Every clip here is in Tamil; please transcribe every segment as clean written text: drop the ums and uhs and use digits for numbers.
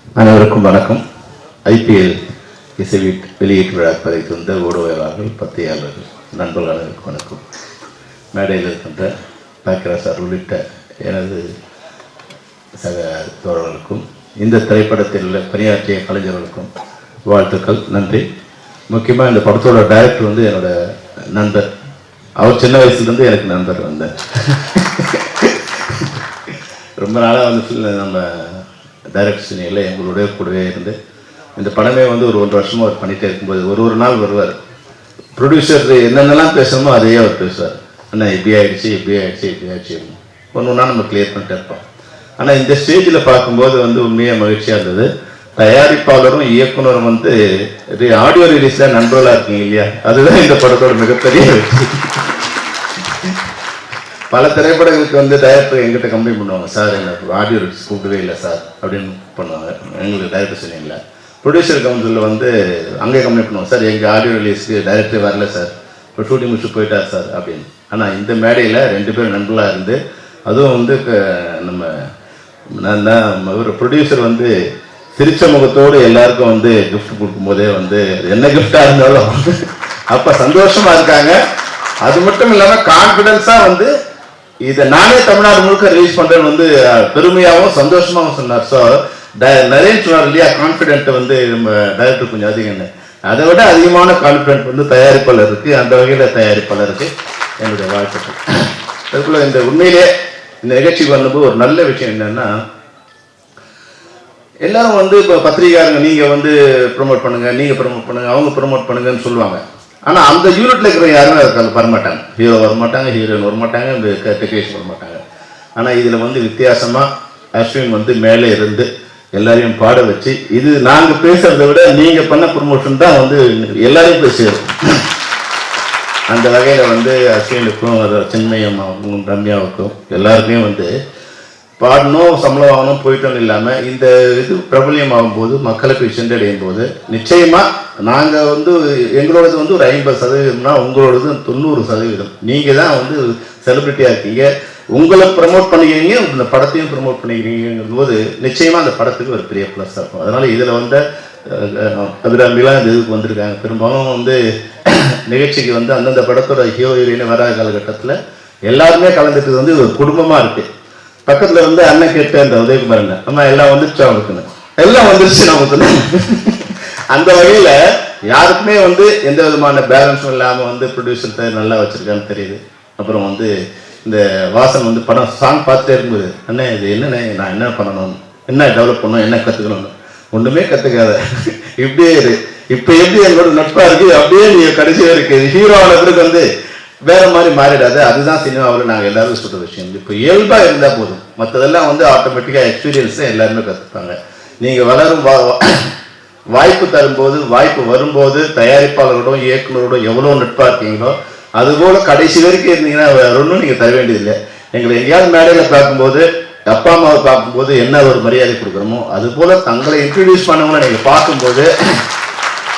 அனைவருக்கும் வணக்கம். ஐபிஎல் இசை வெளியீட்டு விழா பதிவு வந்த ஊடகவியலாளர்கள், பத்திரிகையாளர்கள், நண்பர்கள் அனைவருக்கும் வணக்கம். மேடையில் இருக்கின்ற பாக்கியராஜ் சார் உள்ளிட்ட எனது சக தோழர்களுக்கும் இந்த திரைப்படத்தில் பணியாற்றிய கலைஞர்களுக்கும் வாழ்த்துக்கள், நன்றி. முக்கியமாக இந்த படத்தோட டைரக்டர் வந்து என்னோட நண்பர். அவர் சின்ன வயசுலேருந்து எனக்கு நண்பர் வந்தார். ரொம்ப நாளாக வந்து நம்ம டைரக்ஷன் இல்லை எங்களுடைய கூடவே இருந்து இந்த படமே வந்து ஒரு 1 வருஷமாக அவர் பண்ணிகிட்டே இருக்கும்போது ஒரு நாள் வருவார். ப்ரொடியூசர் என்னென்னலாம் பேசணுமோ அதையே அவர் பேசுவார். ஆனால் இப்படி ஆகிடுச்சு, இப்படி ஆகிடுச்சு, இப்படி ஆகிடுச்சு, ஒன்றுனா நம்ம கிளியர் பண்ணிட்டே இருப்போம். ஆனால் இந்த ஸ்டேஜில் பார்க்கும்போது வந்து உண்மையாக மகிழ்ச்சியாக இருந்தது. தயாரிப்பாளரும் இயக்குனரும் வந்து ஆடியோ ரிலீஸில் நண்பர்களாக இருக்கீங்க இல்லையா, அதுதான் இந்த படத்தோட மிகப்பெரிய வெற்றி. பல திரைப்படங்களுக்கு வந்து டைரக்டர் எங்கிட்ட கம்ப்ளைண்ட் பண்ணுவாங்க, சார் எனக்கு ஆடியோ ரிலீஸ் கூப்பிடவே இல்லை சார் அப்படின்னு பண்ணுவாங்க. எங்களுக்கு டைரக்டர் சொன்னீங்களா. ப்ரொடியூசர் கவுன்சிலில் வந்து அங்கே கம்ப்ளைண்ட் பண்ணுவாங்க, சார் எங்கள் ஆடியோ ரிலீஸ்க்கு டைரக்டர் வரல சார், இப்போ ஷூட்டிங் முடிச்சு போயிட்டார் சார் அப்படின்னு. ஆனால் இந்த மேடையில் 2 பேரும் நண்பர்களாக இருந்து, அதுவும் வந்து நம்ம ஒரு ப்ரொடியூசர் வந்து சிரிச்ச முகத்தோடு எல்லாருக்கும் வந்து கிஃப்ட் கொடுக்கும்போதே வந்து என்ன கிஃப்டாக இருந்தாலும் அப்போ சந்தோஷமாக இருக்காங்க. அது மட்டும் இல்லாமல் கான்ஃபிடென்ஸாக வந்து இதை நானே தமிழ்நாடு முழுக்க ரிலீஸ் பண்ணுறேன்னு வந்து பெருமையாகவும் சந்தோஷமாகவும் சொன்னார். ஸோ நரேன் சொன்னார் இல்லையா, கான்ஃபிடென்ட் வந்து நம்ம டைரக்டர் கொஞ்சம் அதிகம்னு, அதை விட அதிகமான கான்ஃபிடென்ட் வந்து தயாரிப்பாளர் இருக்குது. அந்த வகையில் தயாரிப்பாளருக்கு என்னுடைய வாழ்த்துக்கள். அதுக்குள்ள இந்த உண்மையிலே இந்த நிகழ்ச்சிக்கு வந்தபோது ஒரு நல்ல விஷயம் என்னென்னா, எல்லாரும் வந்து இப்போ பத்திரிகையாளங்க நீங்கள் வந்து ப்ரொமோட் பண்ணுங்கள், நீங்கள் ப்ரொமோட் பண்ணுங்கள், அவங்க ப்ரொமோட் பண்ணுங்கன்னு சொல்லுவாங்க. ஆனால் அந்த யூனிட்டில் இருக்கிற யாருமே அதுக்கு வரமாட்டாங்க. ஹீரோ வரமாட்டாங்க, ஹீரோயின் வரமாட்டாங்க, இந்த டெக்னீஷியன் வரமாட்டாங்க. ஆனால் இதில் வந்து வித்தியாசமாக அஸ்வின் வந்து மேலே இருந்து எல்லாரையும் பாட வச்சு, இது நாங்கள் பேசுகிறத விட நீங்கள் பண்ண ப்ரொமோஷன் தான் வந்து எல்லாரையும் போய் சேரும். அந்த வகையில் வந்து அஸ்வினுக்கும் சின்மயம்மாவுக்கும் ரம்யாவுக்கும் எல்லாருக்குமே வந்து பாடணும், சம்பளம் வாங்கணும், போயிட்டோன்னு இல்லாமல் இந்த இது பிரபலியம் ஆகும்போது, மக்களை போய் சென்றடையும் போது நிச்சயமாக நாங்கள் வந்து எங்களோடது வந்து ஒரு 50%, உங்களோடது 90%. நீங்கள் தான் வந்து செலிப்ரிட்டியாக இருக்கீங்க, உங்களை ப்ரமோட் பண்ணிக்கிறீங்க, இந்த படத்தையும் ப்ரமோட் பண்ணிக்கிறீங்கும் போது நிச்சயமாக அந்த படத்துக்கு ஒரு பெரிய ப்ளஸ்ஸாக இருக்கும். அதனால் இதில் வந்து அபிராமிலாம் இந்த இதுக்கு வந்திருக்காங்க. பெரும்பாலும் வந்து நிகழ்ச்சிக்கு வந்து அந்தந்த படத்தோட ஹீரோயின்னு வராத காலகட்டத்தில் எல்லாருமே கலந்துட்டு வந்து ஒரு குடும்பமாக இருக்குது. பக்கத்தில் வந்து அண்ணன் கேட்ட அந்த உதயகுமார் அம்மா எல்லாம் வந்துருச்சு, அவனுக்குன்னு எல்லாம் வந்துருச்சு நமக்குன்னு. அந்த வகையில் யாருக்குமே வந்து எந்த விதமான பேலன்ஸும் இல்லாமல் வந்து ப்ரொடியூசர் நல்லா வச்சுருக்கான்னு தெரியுது. அப்புறம் வந்து இந்த வாசன் வந்து படம் சாங் பார்த்துட்டே இருக்கும்போது, அண்ணே இது என்னண்ணே, நான் என்ன பண்ணணும், என்ன டெவலப் பண்ணணும், என்ன கற்றுக்கணும்னு, ஒன்றுமே கற்றுக்காத இப்படியே இரு. இப்போ எப்படி என்னோட நட்பாக இருக்குது அப்படியே நீ கடைசியாக இருக்குது. ஹீரோவான பிறகு வந்து வேற மாதிரி மாறிடாது. அதுதான் சினிமாவில் நாங்கள் எல்லாரும் சொல்கிற விஷயம். இப்போ இயல்பாக இருந்தால் போதும், மற்றதெல்லாம் வந்து ஆட்டோமேட்டிக்காக எக்ஸ்பீரியன்ஸ் தான் எல்லாருமே கற்றுப்பாங்க. நீங்கள் வளரும் வாய்ப்பு தரும்போது, வாய்ப்பு வரும்போது தயாரிப்பாளரோடும் இயக்குனரோடும் எவ்வளோ நட்பாக இருக்கீங்களோ அதுபோல் கடைசி வரைக்கும் இருந்தீங்கன்னா வேற ஒன்றும் நீங்கள் தர வேண்டியதில்லை. எங்களை எங்கேயாவது மேடையில் பார்க்கும்போது, அப்பா அம்மாவை பார்க்கும்போது என்ன ஒரு மரியாதை கொடுக்குறோமோ அதுபோல் தங்களை இன்ட்ரடியூஸ் பண்ணவங்களை நீங்கள் பார்க்கும்போது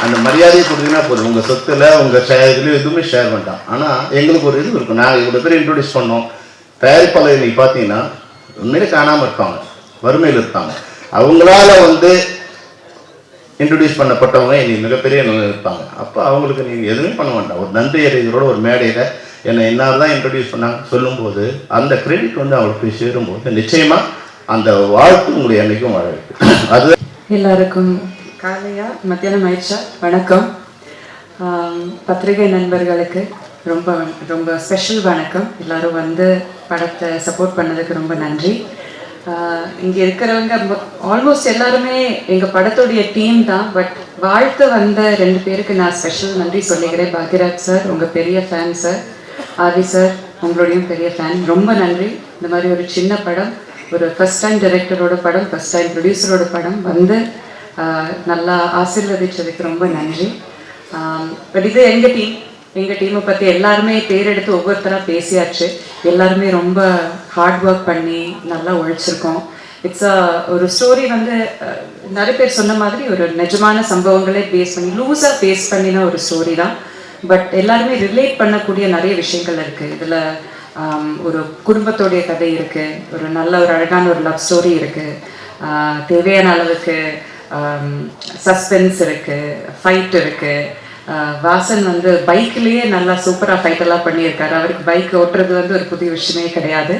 அந்த மரியாதையை கொடுத்தீங்கன்னா போதும். உங்கள் சொத்துல உங்கள் ஷேர்லையும் எதுவுமே ஷேர் வேண்டாம். ஆனால் எங்களுக்கு ஒரு இது இருக்கும், நாங்கள் இவ்வளோ பேர் இன்ட்ரடியூஸ் பண்ணோம். தயாரிப்பாளர் இன்னைக்கு பார்த்தீங்கன்னா உண்மையிலே காணாமல் இருப்பாங்க, வறுமையில் இருப்பாங்க. அவங்களால வந்து இன்ட்ரடியூஸ் பண்ணப்பட்டவங்க இன்னைக்கு மிகப்பெரிய நிலையில் இருப்பாங்க. அப்போ அவங்களுக்கு நீங்கள் எதுவுமே பண்ண வேண்டாம். ஒரு நன்றி அறிஞரோட ஒரு மேடையில் என்னை இன்னார் தான் இன்ட்ரடியூஸ் பண்ணாங்க சொல்லும்போது அந்த கிரெடிட் வந்து அவங்களுக்கு போய் சேரும்போது நிச்சயமாக அந்த வாழ்த்து உங்களுடைய என்னைக்கும் வாழ இருக்கு. அது எல்லாருக்கும் காலையா மத்தியானம் ஆயிடுச்சா வணக்கம். பத்திரிகை நண்பர்களுக்கு ரொம்ப ரொம்ப ஸ்பெஷல் வணக்கம். எல்லாரும் வந்து படத்தை சப்போர்ட் பண்ணதுக்கு ரொம்ப நன்றி. இங்கே இருக்கிறவங்க ஆல்மோஸ்ட் எல்லாருமே எங்கள் படத்துடைய டீம் தான். பட் வாழ்த்து வந்த 2 பேருக்கு நான் ஸ்பெஷல் நன்றி சொல்லிக்கிறேன். பாக்யராஜ் சார் உங்கள் பெரிய ஃபேன் சார், ஆதி சார் உங்களுடையும் பெரிய ஃபேன், ரொம்ப நன்றி. இந்த மாதிரி ஒரு சின்ன படம், ஒரு ஃபஸ்ட் டைம் டைரக்டரோட படம், ஃபஸ்ட் டைம் ப்ரொடியூசரோட படம் வந்து நல்லா ஆசீர்வதிச்சதுக்கு ரொம்ப நன்றி. பட் இது எங்கள் டீமை பற்றி எல்லாருமே பேர் எடுத்து ஒவ்வொருத்தராக பேசியாச்சு. எல்லாருமே ரொம்ப ஹார்ட் ஒர்க் பண்ணி நல்லா உழைச்சிருக்கோம். ஒரு ஸ்டோரி வந்து நிறைய பேர் சொன்ன மாதிரி ஒரு நிஜமான சம்பவங்களே பேஸ் பண்ணி லூஸாக பேஸ் பண்ணின ஒரு ஸ்டோரி தான். பட் எல்லாருமே ரிலேட் பண்ணக்கூடிய நிறைய விஷயங்கள் இருக்குது இதில். ஒரு குடும்பத்தோடைய கதை இருக்குது, ஒரு நல்ல ஒரு அழகான ஒரு லவ் ஸ்டோரி இருக்குது, தேவையான அளவுக்கு சஸ்பென்ஸ் இருக்குது, ஃபைட் இருக்குது. வாசன் வந்து பைக்லேயே நல்லா சூப்பராக ஃபைட்டெல்லாம் பண்ணியிருக்காரு. அவருக்கு பைக் ஓட்டுறது வந்து ஒரு புதிய விஷயமே கிடையாது.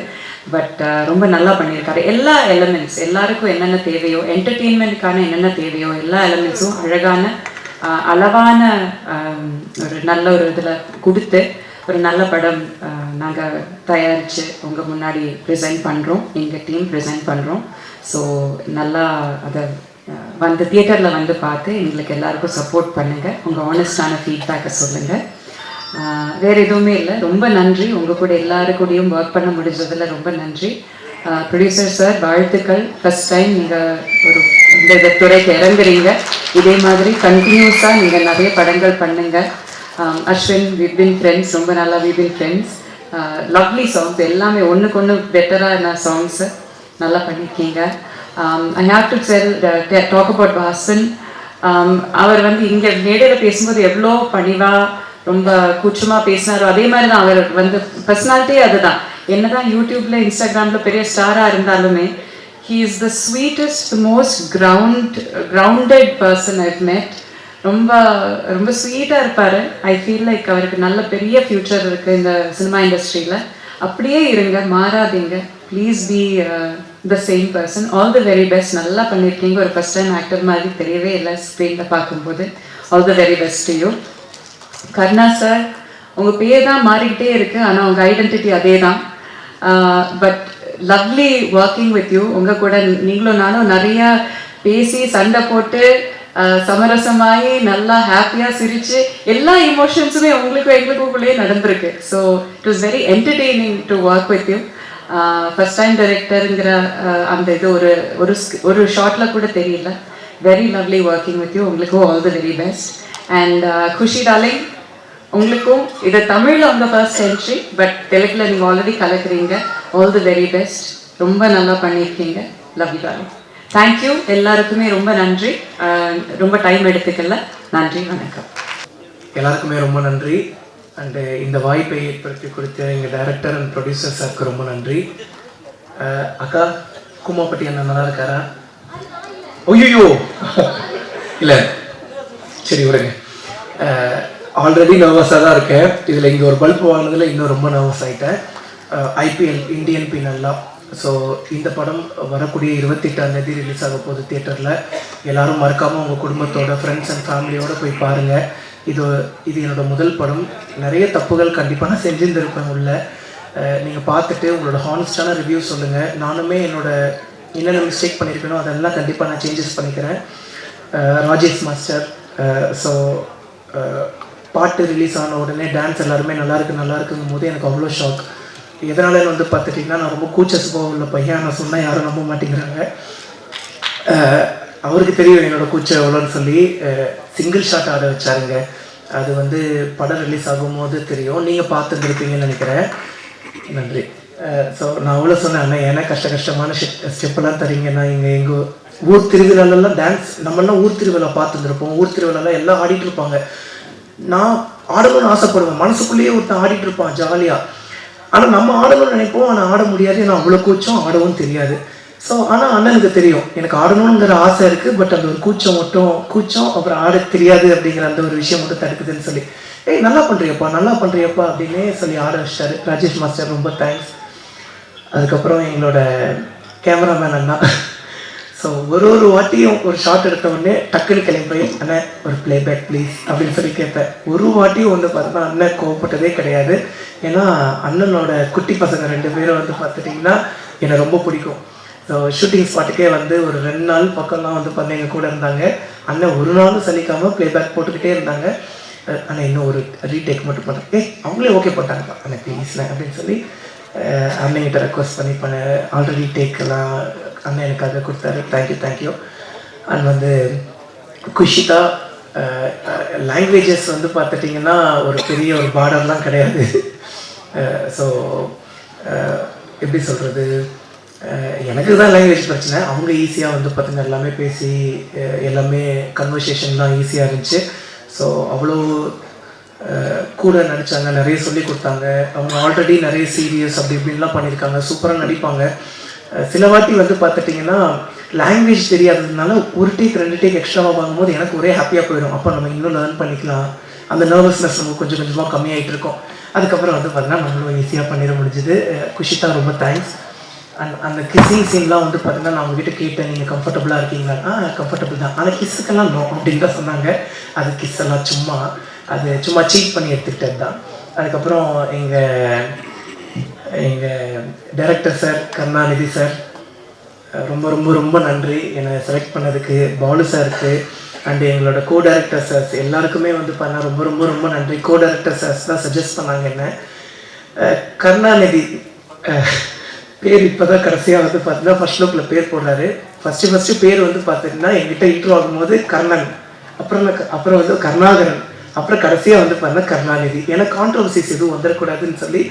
பட் ரொம்ப நல்லா பண்ணியிருக்காரு. எல்லா எலமெண்ட்ஸ் எல்லாருக்கும் என்னென்ன தேவையோ, என்டர்டெயின்மெண்ட்டுக்கான என்னென்ன தேவையோ எல்லா எலமெண்ட்ஸும் அழகான அளவான ஒரு நல்ல ஒரு இதில் கொடுத்து ஒரு நல்ல படம் நாங்கள் தயாரித்து உங்கள் முன்னாடி ப்ரெசென்ட் பண்ணுறோம். எங்கள் டீம் ப்ரெசென்ட் பண்ணுறோம். ஸோ நல்லா அதை வந்து தியேட்டரில் வந்து பார்த்து எங்களுக்கு எல்லாருக்கும் சப்போர்ட் பண்ணுங்கள். உங்கள் ஆனஸ்டான ஃபீட்பேக்கை சொல்லுங்கள். வேறு எதுவுமே இல்லை. ரொம்ப நன்றி. உங்கள் கூட எல்லாருக்கூடையும் ஒர்க் பண்ண முடிஞ்சதில் ரொம்ப நன்றி. ப்ரொடியூசர் சார் வாழ்த்துக்கள். ஃபஸ்ட் டைம் நீங்கள் ஒரு இந்த துறைக்கு இறங்குறீங்க. இதே மாதிரி கண்டினியூஸாக நீங்கள் நிறைய படங்கள் பண்ணுங்கள். Ashwin, we been friends. ரொம்ப நல்லா we been friends. Lovely songs எல்லாமே ஒன்றுக்கு ஒன்று பெட்டரான சாங்ஸு நல்லா பண்ணியிருக்கீங்க. I have to talk about Vasan. அவர் வந்து இங்கே மேடையில் பேசும்போது எவ்வளோ பணிவாக ரொம்ப கூச்சமாக பேசினாரோ அதே மாதிரி தான் அவர் வந்து பர்சனாலிட்டியே அதுதான். என்னதான் யூடியூப்பில் இன்ஸ்டாகிராமில் பெரிய ஸ்டாராக இருந்தாலுமே he is the sweetest, the most grounded person I've met. ரொம்ப ரொம்ப ஸ்வீட்டாக இருப்பார். ஐ ஃபீல் லைக் அவருக்கு நல்ல பெரிய ஃப்யூச்சர் இருக்குது இந்த சினிமா இண்டஸ்ட்ரியில். அப்படியே இருங்க, மாறாதீங்க. Please be the same person. All the very best. நல்லா பண்ணியிருக்கீங்க. ஒரு ஃபஸ்ட் டைம் ஆக்டர் மாதிரி தெரியவே இல்லை ஸ்க்ரீனில் பார்க்கும்போது. All the very best to you. Karna sir, உங்கள் பேர் தான் மாறிக்கிட்டே இருக்குது, ஆனால் உங்கள் ஐடென்டிட்டி அதே தான். But lovely working with you. உங்கள் கூட நீங்களும் நானும் நிறையா பேசி சண்டை போட்டு சமரசமாகி நல்லா ஹாப்பியாக சிரித்து எல்லா இமோஷன்ஸுமே உங்களுக்கும் எங்களுக்குள்ளேயே நடந்திருக்கு. So it was very entertaining to work with you. First time டைரக்டருங்கிற அந்த இது ஒரு ஷார்ட்டில் கூட தெரியல. Very lovely working with you. உங்களுக்கும் all the very best. And Kushi darling, உங்களுக்கும் இது தமிழில் உங்கள் ஃபர்ஸ்ட் என்ட்ரி, பட் தெலுங்கில் நீங்கள் ஆல்ரெடி கலக்குறீங்க. All the very best. ரொம்ப நல்லா பண்ணியிருக்கீங்க. Love you darling. தேங்க்யூ. எல்லாருக்குமே ரொம்ப நன்றி. ரொம்ப டைம் எடுத்துக்கல. நன்றி, வணக்கம். எல்லாருக்குமே ரொம்ப நன்றி. அண்டு இந்த வாய்ப்பை ஏற்படுத்தி கொடுத்த எங்கள் டைரக்டர் அண்ட் ப்ரொடியூசர் சாருக்கு ரொம்ப நன்றி. அக்கா, குமாப்பட்டி அண்ணா நல்லா இருக்காரா? ஐயோ இல்லை, சரி விடுங்க. ஆல்ரெடி நர்வஸாக தான் இருக்கேன். இதில் இங்கே ஒரு பல்ப் வாங்கினதில் இன்னும் ரொம்ப நர்வஸ் ஆகிட்டேன். IPL Indian பின்னல்லா. ஸோ இந்த படம் வரக்கூடிய 28ஆம் தேதி ரிலீஸ் ஆக போகுது தியேட்டரில். எல்லோரும் மறக்காமல் உங்கள் குடும்பத்தோட, ஃப்ரெண்ட்ஸ் அண்ட் ஃபேமிலியோடு போய் பாருங்கள். இது என்னோடய முதல் படம். நிறைய தப்புகள் கண்டிப்பாக நான் செஞ்சுருந்துருப்பேன் உள்ள. நீங்கள் பார்த்துட்டு உங்களோட ஹானஸ்டான ரிவ்யூ சொல்லுங்கள். நானுமே என்னென்ன மிஸ்டேக் பண்ணியிருக்கேனோ அதெல்லாம் கண்டிப்பாக நான் சேஞ்சஸ் பண்ணிக்கிறேன். ராஜேஷ் மாஸ்டர். ஸோ பாட்டு ரிலீஸ் ஆன உடனே டான்ஸ் எல்லாருமே நல்லாயிருக்குங்கும் போது எனக்கு அவ்வளோ ஷாக். எதனால வந்து பார்த்துட்டிங்கன்னா, நான் ரொம்ப கூச்ச சுபாவம் உள்ள பையன். நான் சொன்னால் யாரும் நம்ப மாட்டேங்கிறாங்க. அவருக்கு தெரியும் என்னோடய கூச்சம் எவ்வளோன்னு சொல்லி சிங்கிள் ஷாட் ஆட வச்சாருங்க. அது வந்து படம் ரிலீஸ் ஆகும்போது தெரியும். நீங்கள் பார்த்துருந்துருப்பீங்கன்னு நினைக்கிறேன். நன்றி. ஸோ நான் அவ்வளோ சொன்னேன், அண்ணா ஏன்னா கஷ்டமான ஸ்டெப்பெல்லாம் தரீங்கன்னா. எங்கள் ஊர் திருவிழாலெல்லாம் டான்ஸ் நம்மளாம் ஊர் திருவிழா பார்த்துருந்துருப்போம். ஊர் திருவிழாலாம் எல்லாம் ஆடிட்டு இருப்பாங்க. நான் ஆடணும்னு ஆசைப்படுவேன். மனசுக்குள்ளேயே ஒருத்தன் ஆடிட்டு இருப்பான் ஜாலியாக. ஆனால் நம்ம ஆடணும்னு நினைப்போம், ஆனால் ஆட முடியாது. ஏன்னா அவ்வளோ கூச்சம், ஆடவும் தெரியாது. ஸோ ஆனால் அண்ணனுக்கு தெரியும் எனக்கு ஆடணுங்கிற ஆசை இருக்குது. பட் அந்த ஒரு கூச்சம் அப்புறம் ஆட தெரியாது அப்படிங்கிற அந்த ஒரு விஷயம் மட்டும் தடுக்குதுன்னு சொல்லி, நல்லா பண்ணுறியப்பா அப்படின்னே சொல்லி ஆட வச்சிட்டாரு ராஜேஷ் மாஸ்டர். ரொம்ப தேங்க்ஸ். அதுக்கப்புறம் எங்களோட கேமராமேன் அண்ணா. ஸோ ஒரு வாட்டியும் ஒரு ஷாட் எடுத்த உடனே டக்குன்னு கிளம்பி, அண்ணன் ஒரு ப்ளேபேக் ப்ளீஸ் அப்படின்னு சொல்லி கேட்பேன். ஒரு வாட்டியும் வந்து பார்த்தா அண்ணன் கோவப்பட்டதே கிடையாது. ஏன்னா அண்ணனோட குட்டி பசங்க 2 பேரும் வந்து பார்த்துட்டிங்கன்னா எனக்கு ரொம்ப பிடிக்கும். ஸோ ஷூட்டிங் ஸ்பாட்டுக்கே வந்து ஒரு 2 நாள் பக்கம்லாம் வந்து பார்த்தா எங்கள் கூட இருந்தாங்க. அண்ணன் ஒரு நாளும் சலிக்காமல் ப்ளேபேக் போட்டுக்கிட்டே இருந்தாங்க. அண்ணன் இன்னும் ஒரு ரீடேக் மட்டும் பண்ணுறேன். அவங்களே ஓகே போட்டாங்கப்பா அண்ணன் ப்ளீஸ்ண்ணே அப்படின்னு சொல்லி அண்ணன்கிட்ட ரெக்வஸ்ட் பண்ணி ஆல்ரெடி டேக்கெல்லாம் அண்ணன் எனக்காக கொடுத்தாரு. தேங்க்யூ. அண்ட் வந்து குஷிதா, லாங்குவேஜஸ் வந்து பார்த்துட்டிங்கன்னா ஒரு பெரிய ஒரு பார்டர்லாம் கிடையாது. ஸோ எப்படி சொல்கிறது, எனக்கு தான் லாங்குவேஜ் பிரச்சனை. அவங்க ஈஸியாக வந்து பார்த்திங்கன்னா எல்லாமே பேசி எல்லாமே கன்வர்சேஷன்லாம் ஈஸியாக இருந்துச்சு. ஸோ அவ்வளோ கூட நடித்தாங்க, நிறைய சொல்லி கொடுத்தாங்க. அவங்க ஆல்ரெடி நிறைய சீரியஸ் அப்படி இப்படின்லாம் பண்ணியிருக்காங்க. சூப்பராக நடிப்பாங்க. சில வாட்டி வந்து பார்த்துட்டிங்கன்னா லாங்குவேஜ் தெரியாததுனால ஒரு டேக் 2 டேக் எக்ஸ்ட்ராவாக வாங்கும்போது எனக்கு ஒரே ஹாப்பியாக போயிடும். அப்போ நம்ம இன்னும் லேர்ன் பண்ணிக்கலாம், அந்த நர்வஸ்னஸ் நம்ம கொஞ்சம் கொஞ்சமாக கம்மியாகிட்டு இருக்கோம். அதுக்கப்புறம் வந்து பார்த்தீங்கன்னா நம்மளும் ஈஸியாக பண்ணிட முடிஞ்சுது. குஷிதா ரொம்ப தேங்க்ஸ். அந்த கிஸ்ஸிங் சீன்லாம் வந்து பார்த்தீங்கன்னா நான் உங்ககிட்ட கேட்டேன், நீங்கள் கம்ஃபர்டபுளாக இருக்கீங்களா? கம்ஃபர்டபுள் தான், ஆனால் கிஸ்ஸுக்கெல்லாம் நோ அப்படின்னு தான் சொன்னாங்க. அது கிஸ் எல்லாம் சும்மா சீட் பண்ணி எடுத்துக்கிட்டது தான். அதுக்கப்புறம் எங்கள் டைரக்டர் சார் கருணாநிதி சார் ரொம்ப ரொம்ப ரொம்ப நன்றி என்னை செலக்ட் பண்ணதுக்கு. பாலு சாருக்கு அண்டு எங்களோட கோ டைரக்டர் சார்ஸ் எல்லாருக்குமே வந்து பண்ண ரொம்ப ரொம்ப ரொம்ப நன்றி. கோ டைரக்டர் சார்ஸ் தான் சஜஸ்ட் பண்ணாங்க என்ன. கருணாநிதி பேர் இப்போ தான் கடைசியாக வந்து பார்த்தீங்கன்னா ஃபர்ஸ்ட் லுக்கில் பேர் போடுறாரு. ஃபஸ்ட்டு பேர் வந்து பார்த்தீங்கன்னா எங்கிட்ட இன்ட்ரோ ஆகும்போது கர்ணன், அப்புறம் வந்து கருணாகரன், அப்புறம் கடைசியாக வந்து பார்த்தீங்கன்னா கருணாநிதி. ஏன்னா கான்ட்ரவர்சிஸ் எதுவும் வந்துடக்கூடாதுன்னு சொல்லி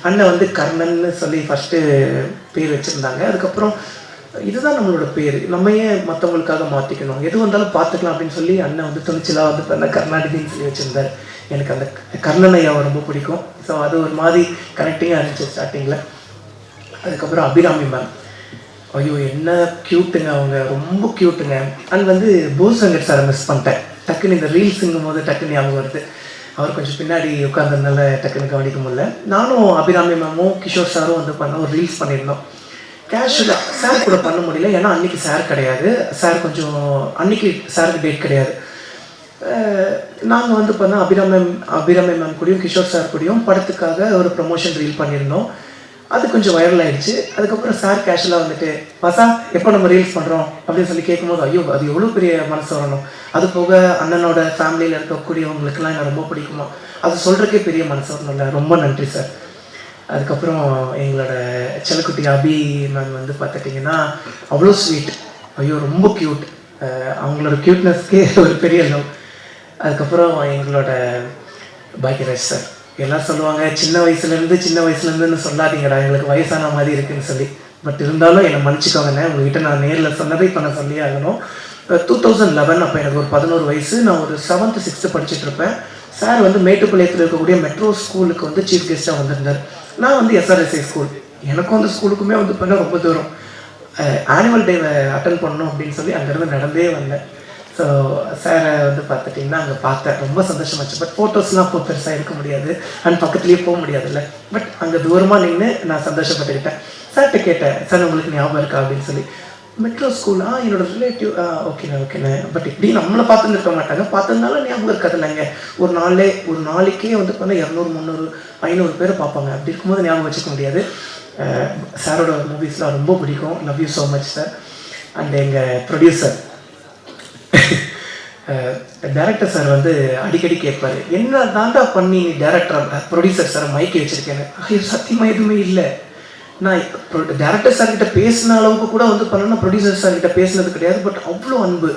அண்ணன் வந்து கர்ணன்னு சொல்லி ஃபஸ்ட்டு பேர் வச்சுருந்தாங்க. அதுக்கப்புறம் இதுதான் நம்மளோட பேர், நம்ம ஏன் மற்றவங்களுக்காக மாற்றிக்கணும், எது வந்தாலும் பார்த்துக்கலாம் அப்படின்னு சொல்லி அண்ணன் வந்து துணிச்சலாக வந்து பார்த்தா கருணாநிதின்னு சொல்லி வச்சுருந்தார். எனக்கு அந்த கர்ணன் ஐயாவை ரொம்ப பிடிக்கும். ஸோ அது ஒரு மாதிரி கனெக்டிங்காக இருந்துச்சு ஸ்டார்டிங்கில். அதுக்கப்புறம் அபிராமி மேம், ஐயோ என்ன க்யூட்டுங்க, அவங்க ரொம்ப க்யூட்டுங்க. அண்ட் வந்து போஸ் வெங்கட் சாரை மிஸ் பண்ணிட்டேன். டக்குன்னு இந்த ரீல்ஸுங்கும் போது டக்குன்னு ஞாபகம் வருது. அவர் கொஞ்சம் பின்னாடி உட்காந்துருந்தால டக்குன்னு கவனிக்க முடியல. நானும் அபிராமி மேமும் கிஷோர் சாரும் வந்து பண்ண ஒரு ரீல்ஸ் பண்ணியிருந்தோம். கேஷுவலாக சார் கூட பண்ண முடியல, ஏன்னா அன்றைக்கி சார் கிடையாது. சார் கொஞ்சம் அன்றைக்கி சாருக்கு டேட் கிடையாது. நாங்கள் வந்து பண்ணால் அபிராமி மேம் கூடயும் கிஷோர் சார் கூடயும் படத்துக்காக ஒரு ப்ரமோஷன் ரீல் பண்ணியிருந்தோம். அது கொஞ்சம் வைரல் ஆகிடுச்சு. அதுக்கப்புறம் சார் கேஷுவலாக வந்துட்டு பசா எப்போ நம்ம ரீல்ஸ் பண்ணுறோம் அப்படின்னு சொல்லி கேட்கும்போது ஐயோ அது எவ்வளோ பெரிய மனசு வரணும். அது போக அண்ணனோட ஃபேமிலியில் இருக்கக்கூடியவங்களுக்கெல்லாம் எனக்கு ரொம்ப பிடிக்குமா, அது சொல்கிறக்கே பெரிய மனசு வரணும்ல. ரொம்ப நன்றி சார். அதுக்கப்புறம் எங்களோட செல்லக்குட்டி அபி மேம் வந்து பார்த்துட்டிங்கன்னா அவ்வளோ ஸ்வீட், ஐயோ ரொம்ப க்யூட். அவங்களோட க்யூட்னஸ்க்கே ஒரு பெரிய லவ். அதுக்கப்புறம் எங்களோட பாக்யராஜ் சார், எல்லாம் சொல்லுவாங்க சின்ன வயசுலேருந்துன்னு சொல்லாதீங்கடா, எங்களுக்கு வயசான மாதிரி இருக்குதுன்னு சொல்லி. பட் இருந்தாலும் என்னை மன்னிச்சிக்கோங்கண்ணே, உங்கள்கிட்ட நான் நேரில் சொன்னதை பண்ண சொல்லியே ஆகணும். 2011 அப்போ எனக்கு ஒரு 11 வயசு, நான் ஒரு 7th 6th படிச்சுட்டு இருப்பேன். சார் வந்து மேட்டுப்பாளையத்தில் இருக்கக்கூடிய மெட்ரோ ஸ்கூலுக்கு வந்து சீஃப் கெஸ்ட்டாக வந்திருந்தார். நான் வந்து SRSI ஸ்கூல், எனக்கும் அந்த ஸ்கூலுக்குமே வந்து பண்ண ரொம்ப தூரம். ஆனுவல் டேவை அட்டன் பண்ணணும் அப்படின்னு சொல்லி அங்கேருந்து நடந்தே வந்தேன். ஸோ சாரை வந்து பார்த்துட்டிங்கன்னா அங்கே பார்த்தேன், ரொம்ப சந்தோஷமாச்சு. பட் ஃபோட்டோஸ்லாம் அப்போ பெருசாக எடுக்க முடியாது அண்ட் பக்கத்துலேயே போக முடியாதுல்ல. பட் அங்கே தூரமாக நின்று நான் சந்தோஷப்பட்டுக்கிட்டேன். சார்கிட்ட கேட்டேன், சார் உங்களுக்கு ஞாபகம் இருக்கா அப்படின்னு சொல்லி. மெட்ரோ ஸ்கூல் என்னோட ரிலேட்டிவ், ஓகேண்ணே. பட் இப்படி நம்மளை பார்த்துன்னு இருக்க மாட்டாங்க, பார்த்ததுனால ஞாபகம் இருக்காது இல்லைங்க. ஒரு நாளைக்கே வந்து பார்த்தா 200 300 500 பேர் பார்ப்பாங்க. அப்படி இருக்கும்போது ஞாபகம் வச்சுக்க முடியாது. சாரோட மூவிஸ்லாம் ரொம்ப பிடிக்கும். Love you so much sir. And எங்கள் ப்ரொடியூசர் டைரக்டர் சார் வந்து அடிக்கடி கேட்பார், என்ன தாண்டா பண்ணி டைரக்டர் ப்ரொடியூசர் சார் மைக்கி வச்சுருக்கேன்னு. ஐயோ சத்தியமாக எதுவுமே இல்லை. நான் டேரக்டர் சார்கிட்ட பேசின அளவுக்கு கூட வந்து பண்ணேன்னா ப்ரொடியூசர் சார்கிட்ட பேசினது கிடையாது. பட் அவ்வளோ அன்பு,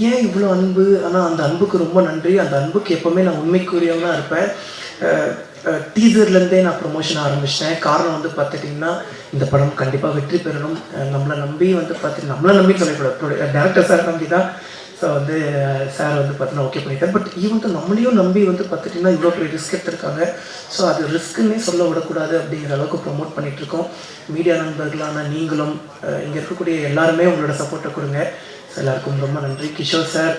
ஏன் இவ்வளோ அன்பு? ஆனால் அந்த அன்புக்கு ரொம்ப நன்றி. அந்த அன்புக்கு எப்போவுமே நான் உண்மைக்குரியவனாக இருப்பேன். டீசர்லேருந்தே நான் ப்ரொமோஷன் ஆரம்பிச்சிட்டேன். காரணம் வந்து பார்த்துட்டிங்கன்னா இந்த படம் கண்டிப்பாக வெற்றி பெறணும், நம்மளை நம்பி வந்து நம்மளை நம்பி சொல்லக்கூடாது, டேரக்டர் சார் நம்பி தான். ஸோ வந்து சார் வந்து பார்த்தீங்கன்னா ஓகே பண்ணிட்டார். பட் ஈவன் நம்மளையும் நம்பி வந்து பார்த்துட்டிங்கன்னா இவ்வளோ பெரிய ரிஸ்க் எடுத்திருக்காங்க. ஸோ அது ரிஸ்க்குன்னே சொல்ல விடக்கூடாது அப்படிங்கிற அளவுக்கு ப்ரொமோட் பண்ணிகிட்ருக்கோம். மீடியா நண்பர்களான நீங்களும் இங்கே இருக்கக்கூடிய எல்லாருமே உங்களோட சப்போர்ட்டை கொடுங்க. எல்லாருக்கும் ரொம்ப நன்றி. கிஷோர் சார்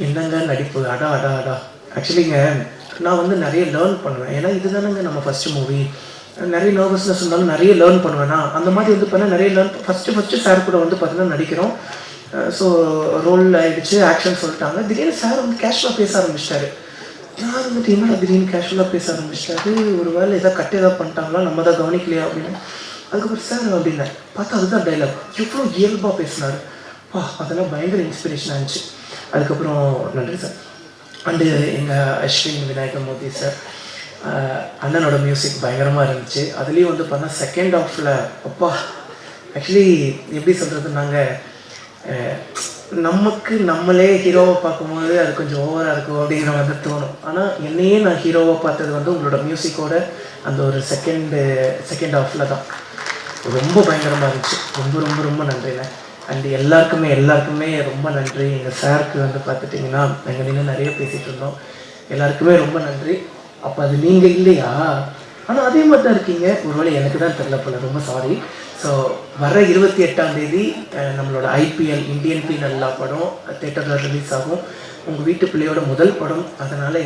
என்னங்க நடிப்பு, அடா. ஆக்சுவலிங்க நான் வந்து நிறைய லேர்ன் பண்ணுவேன். ஏன்னா இதுதானங்க நம்ம ஃபஸ்ட்டு மூவி. நிறைய நர்வஸ்னஸ் இருந்தாலும் நிறைய லேர்ன் பண்ணுவேன்னா அந்த மாதிரி வந்து பார்த்தா நிறைய ஃபஸ்ட்டு சார் கூட வந்து பார்த்தீங்கன்னா நடிக்கிறோம். ஸோ ரோல் ஆகிடுச்சு, ஆக்ஷன் சொல்லிட்டாங்க. திடீர்னு சார் வந்து கேஷுவலாக பேச ஆரம்பிச்சிட்டாரு. நான் வந்துட்டு என்ன திடீர்னு கேஷுவலாக பேச ஆரம்பிச்சிட்டாரு, ஒரு வேலை ஏதாவது பண்ணிட்டாங்களா, நம்ம தான் கவனிக்கலையா அப்படின்னு. அதுக்கப்புறம் சார் அப்படின்னேன், பார்த்தா அதுதான் டைலாக். எவ்வளோ இயல்பாக பேசினார், அதெல்லாம் பயங்கர இன்ஸ்பிரேஷன் ஆகிடுச்சு. அதுக்கப்புறம் நன்றி சார். அண்டு எங்கள் அஸ்வின் விநாயகமூர்த்தி சார், அண்ணனோட மியூசிக் பயங்கரமாக இருந்துச்சு. அதுலேயும் வந்து பார்த்தா செகண்ட் ஹாஃபில் ஆக்சுவலி எப்படி சொல்கிறது, நாங்கள் நமக்கு நம்மளே ஹீரோவை பார்க்கும்போது அது கொஞ்சம் ஓவராக இருக்கும் அப்படிங்கிற மாதிரி தோணும். ஆனால் என்னையே நான் ஹீரோவை பார்த்தது வந்து உங்களோட மியூசிக்கோட அந்த ஒரு செகண்ட் ஹாஃபில் தான். ரொம்ப பயங்கரமாக இருந்துச்சு. ரொம்ப ரொம்ப ரொம்ப நன்றிண்ணே. அண்டு எல்லாருக்குமே ரொம்ப நன்றி. எங்கள் சாருக்கு வந்து பார்த்துட்டிங்கன்னா நாங்கள் நின்று நிறைய பேசிகிட்டு இருந்தோம். எல்லாருக்குமே ரொம்ப நன்றி. அப்போ அது நீங்கள் இல்லையா? ஆனால் அதே மாதிரி தான் இருக்கீங்க. ஒருவேளை எனக்கு தான் தெரியல போல, ரொம்ப சாரி. ஸோ வர 28ஆம் தேதி நம்மளோட ஐபிஎல் இந்தியன் பீனல் லா படம் தேட்டரில் ரிலீஸ் ஆகும். உங்கள் வீட்டு பிள்ளையோட முதல் படம். அதனால்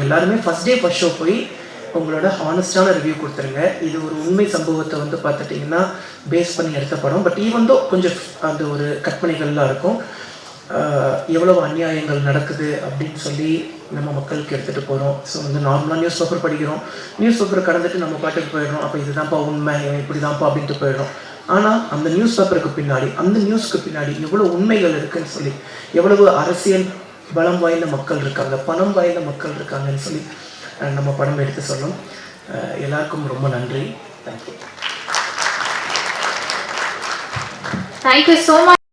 எல்லாருமே ஃபஸ்ட் டே ஃபஸ்ட் ஷோ போய் உங்களோட ஹானஸ்டான ரிவ்யூ கொடுத்துருங்க. இது ஒரு உண்மை சம்பவத்தை வந்து பார்த்துட்டிங்கன்னா பேஸ் பண்ணி எடுத்த படம். பட் ஈவந்தோ கொஞ்சம் அந்த ஒரு கற்பனைகள்லாம் இருக்கும். எவ்வளோ அநியாயங்கள் நடக்குது அப்படின்னு சொல்லி நம்ம மக்களுக்கு எடுத்துகிட்டு போகிறோம். ஸோ வந்து நார்மலாக நியூஸ் பேப்பர் படிக்கிறோம், நியூஸ் பேப்பரை கடந்துட்டு நம்ம பாட்டுக்கு போயிடுறோம். அப்போ இதுதான்ப்பா உண்மை, இப்படி தான்ப்பா அப்படின்ட்டு போயிடுறோம். ஆனால் அந்த நியூஸ் பேப்பருக்கு பின்னாடி, அந்த நியூஸ்க்கு பின்னாடி எவ்வளோ உண்மைகள் இருக்குதுன்னு சொல்லி, எவ்வளவு அரசியல் பலம் வாய்ந்த மக்கள் இருக்காங்க, பணம் வாய்ந்த மக்கள் இருக்காங்கன்னு சொல்லி நம்ம படம் எடுத்து சொல்லும். எல்லாருக்கும் ரொம்ப நன்றி. Thank you. Thank you so much.